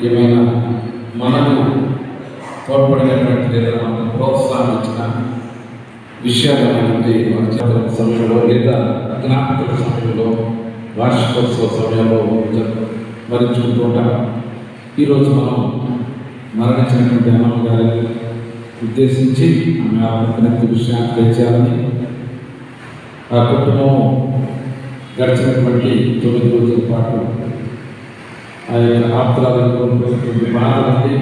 ఏమైనా మనకు తోడ్పడినటువంటి లేదా మనకు ప్రోత్సాహం ఇచ్చిన విషయాలు ఏమైనా మన చేతుల సమయంలో లేదా జ్ఞాపకల సమయంలో వార్షికోత్సవ సమయంలో స్మరించుకుంటూ ఉంటాం. ఈరోజు మనం మరణించినటువంటి అమ్మమ్మ గారిని ఉద్దేశించి ఆమె ఆత్మకనెత్తి విషయాన్ని తెచ్చాలని, ఆ కుటుంబం గడిచినటువంటి 9 రోజుల పాటు ఆ యొక్క ఆప్తురాలను కోల్పోయినటువంటి బాధ నుండి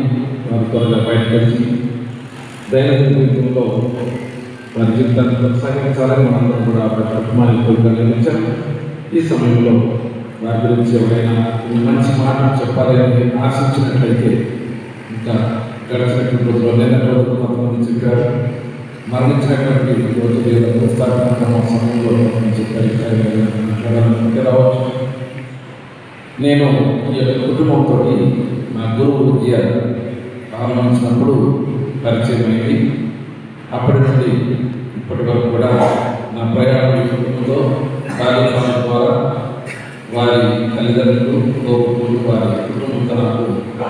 వారి త్వరగా బయటపడి దైనందిన జీవితంలో వారి జీవితాన్ని కొనసాగించాలని మనందరం కూడా వారి కుటుంబాన్ని కోరుకోగలిగించాం. ఈ సమయంలో వారి గురించి ఎవరైనా మంచి మాటలు చెప్పాలని ఆశించినట్లయితే ఇంకా గడిచినటువంటి రోజుల్లో లేనటువంటి రోజులు కొంతమంది చెప్పారు. మరణించినటువంటి రోజు లేదా ప్రస్తావన సమయంలో మాట్లాడాలంటే రావచ్చు. నేను ఈ యొక్క కుటుంబంతో నా గురువు విద్య ప్రారంభించినప్పుడు పరిచయం అయింది. అప్పటి నుండి ఇప్పటి వరకు కూడా నా ప్రయాణం ఈ కుటుంబంతో బాల్యకాలం ద్వారా వారి తల్లిదండ్రులు, తోబుట్టువులు, వారి కుటుంబంతో నాకు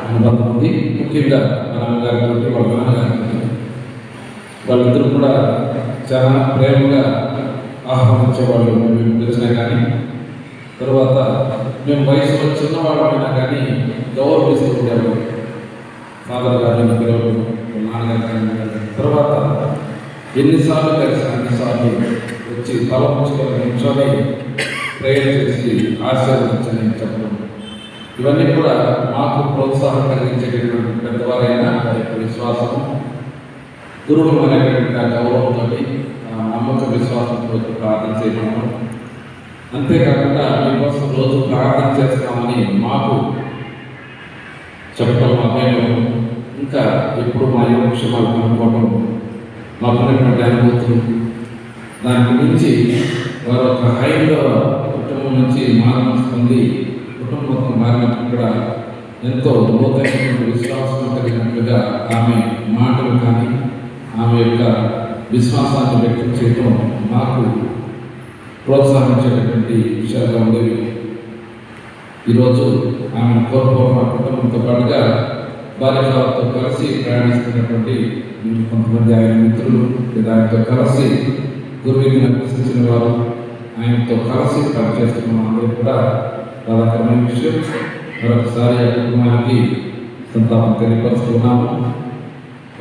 అనుబంధం ఉంది. ముఖ్యంగా మా నాన్నగారితో, వాళ్ళ నాన్నగారితో వాళ్ళిద్దరూ కూడా చాలా ప్రేమగా ఆహ్వానించేవాళ్ళు. మేము తెలిసినా కానీ తర్వాత మేము వయసులో చిన్నవాళ్ళమైనా కానీ గౌరవిస్తూ ఉండేవాళ్ళు. ఫాదర్ గారిని పిలవడం, నాన్నగారు. తర్వాత ఎన్నిసార్లు కలిసి అన్నిసార్లు వచ్చి తల పుచ్చుకొని నిల్చొని ప్రేయర్ చేసి ఆశీర్వదించని చెప్పడం, ఇవన్నీ కూడా మాకు ప్రోత్సాహం కలిగించేటటువంటి పెద్దవారైన వారి యొక్క విశ్వాసము, గురువులు అనేటువంటి గౌరవంతో నమ్మక విశ్వాసంతో ప్రార్థన చేయడం, అంతేకాకుండా మీకోసం రోజు ప్రార్థన చేస్తామని మాకు చెప్పడం, మేము ఇంకా ఎప్పుడు మా యోగక్షేమాలు కనుక్కోవడం, మాకున్నటువంటి అనుభూతులు, దానికి మించి వారు ఒక హైందవ కుటుంబం నుంచి మార్పు పొంది కుటుంబం మారినప్పుడు కూడా ఎంతో లోతైనటువంటి విశ్వాసం కలిగినట్లుగా ఆమె మాటలు కానీ ఆమె యొక్క విశ్వాసాన్ని వ్యక్తం చేయడం మాకు ప్రోత్సహించేటటువంటి విషయాలుగా ఉండేవి. ఈరోజు ఆమెను కోల్పోవడం, కుటుంబంతో పాటుగా బాలికలతో కలిసి ప్రయాణిస్తున్నటువంటి కొంతమంది ఆయన మిత్రులు లేదా ఆయనతో కలిసి గురువుని అభ్యసించిన వారు, ఆయనతో కలిసి పనిచేస్తున్న అందరూ కూడా బాధాకరమైన విషయం. మరొకసారి ఆ కుటుంబానికి సంతాపం తెలియపరుస్తున్నాము.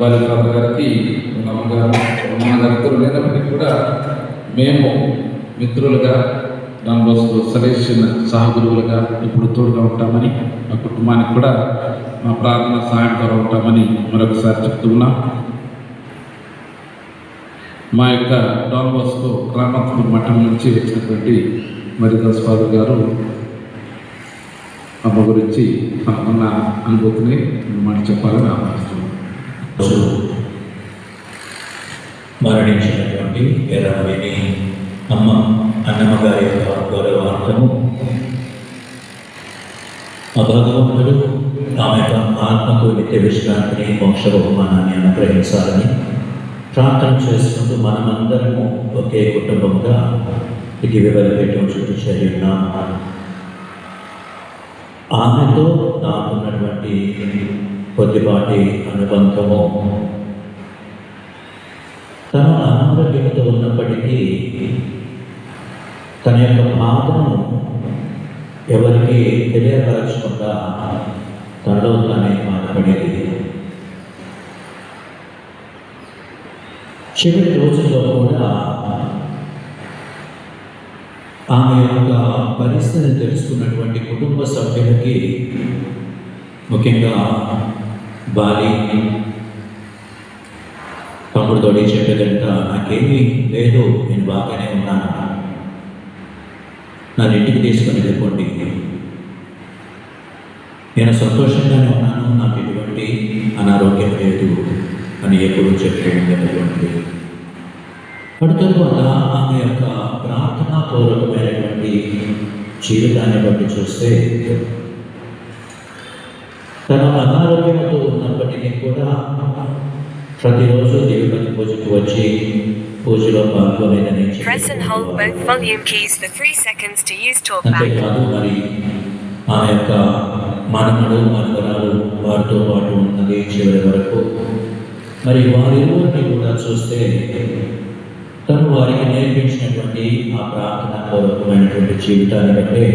వారి ఫాదర్ గారికి, అమ్మగారు, అమ్మగారితో లేనప్పటికీ కూడా మేము మిత్రులుగా, డాన్ బోస్కో సలేషన్ సహగురువులుగా ఇప్పుడు తోడుగా ఉంటామని, ఆ కుటుంబానికి కూడా మా ప్రార్థన సహాయం ద్వారా ఉంటామని మరొకసారి చెప్తున్నాం. మా యొక్క డాన్ బోస్కో రామత్పూర్ మఠం నుంచి వచ్చినటువంటి మరిదాస్ ఫాదర్ గారు అమ్మ గురించి తనకున్న అనుభూతిని మాట చెప్పాలని ఆలోచిస్తున్నాం. మరణించినటువంటి ఎర్రమవేణి అమ్మ అన్నమ్మ గారి యొక్క గౌరవార్థము భగవంతుడు ఆమె యొక్క ఆత్మకు నిత్య విశ్రాంతిని, మోక్ష బహుమానాన్ని అనుగ్రహించాలని ప్రార్థన చేసుకుంటూ మనమందరము ఒకే కుటుంబంగా ఇది వివరపేయటం చుట్టూ చేరి ఉన్నాం. ఆమెతో నాకున్నటువంటి కొద్దిపాటి అనుబంధము, తను అనారోగ్యంతో ఉన్నప్పటికీ తన యొక్క బాధను ఎవరికి తెలియపరచకుండా తనలో తానే బాధపడేది. చివరి రోజుల్లో కూడా ఆమె యొక్క పరిస్థితిని తెలుసుకున్నటువంటి కుటుంబ సభ్యులకి, ముఖ్యంగా బాలి తమ్ముడితోటి చెప్పేదంట, నాకేమీ లేదు, నేను బాగానే ఉన్నాను, నన్ను ఇంటికి తీసుకొని వెళ్ళిపోండి, నేను సంతోషంగానే ఉన్నాను, నాకు ఎటువంటి అనారోగ్యం లేదు అని ఎప్పుడు చెప్తూ ఉండేటటువంటి. అటు తరువాత ఆమె యొక్క ప్రార్థనాపూర్వకమైనటువంటి జీవితాన్ని బట్టి చూస్తే, తన అనారోగ్యంతో ఉన్నప్పటికీ కూడా ప్రతిరోజు దేవుని పూజకు వచ్చి పూజలో పాల్గొనేదని అంతేకాదు, మరి ఆమె యొక్క మనమడు మనవరాలు వారితో పాటు ఉన్నది చివరి వరకు. మరి వారిరువురిని కూడా చూస్తే తను వారికి నేర్పించినటువంటి ఆ ప్రార్థన పూర్వకమైనటువంటి జీవితాన్ని బట్టే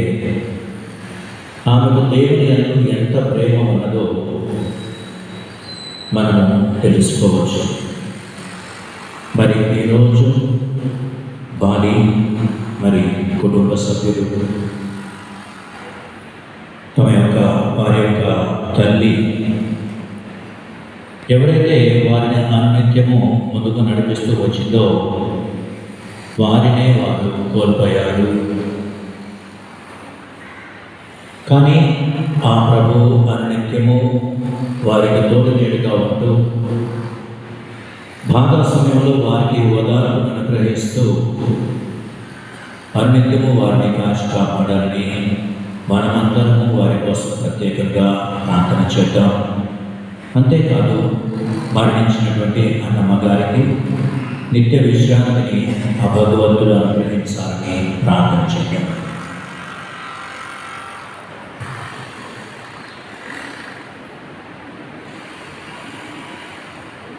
ఆమెకు దేవుని యందు ఎంత ప్రేమ ఉన్నదో మనము తెలుసుకోవచ్చు. మరి ఈరోజు బాలి మరి కుటుంబ సభ్యులు వారి యొక్క తల్లి ఎవరైతే వారిని అనునిత్యము ముందుకు నడిపిస్తూ వచ్చిందో వారినే వారు కోల్పోయారు. కానీ ఆ ప్రభు అనునిత్యము వారికి తోడు నీడుగా ఉంటూ బాధ సమయంలో వారికి ఓదార్పును అనుగ్రహిస్తూ అనునిత్యము వారిని కాచి కాపాడాలని మనమందరము వారి కోసం ప్రత్యేకంగా ప్రార్థన చేద్దాం. అంతేకాదు మరణించినటువంటి అన్నమ్మ గారికి నిత్య విశ్రాంతిని ఆ భగవంతుడు అనుగ్రహించాలని ప్రార్థన చేద్దాం.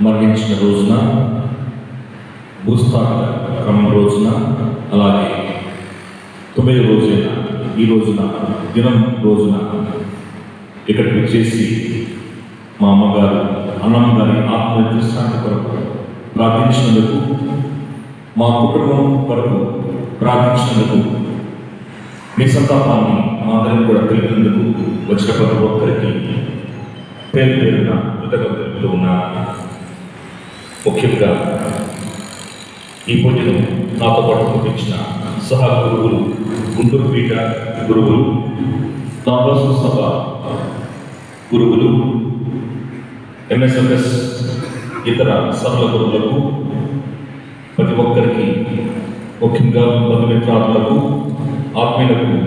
మరణించిన రోజున భూస్థాపన క్రమం రోజున అలాగే 9వ రోజైన ఈ రోజున దినం రోజున ఇక్కడికి వచ్చేసి మా అమ్మగారు అన్నమ్మ గారి ఆత్మ విశ్రాంతి కొరకు ప్రార్థించినందుకు, మా కుటుంబం కొరకు ప్రార్థించినందుకు, మీ సంతాపాన్ని మా అందరం కూడా తెలిపినందుకు వచ్చిన ప్రతి ఒక్కరికి పేరు పేరున కృతజ్ఞతలు తెలుపుతూ ఉన్నాను. ముఖ్యంగా ఈ పూజను నాతో పాటు పంపించిన సహా గురువులు, గుంటూరు పీఠ గురువులు, దావోసు సభ గురువులు, MSFS ఇతర సభల గురువులకు, ప్రతి ఒక్కరికి, ముఖ్యంగా బంధుమిత్రాదులకు, ఆత్మీయులకు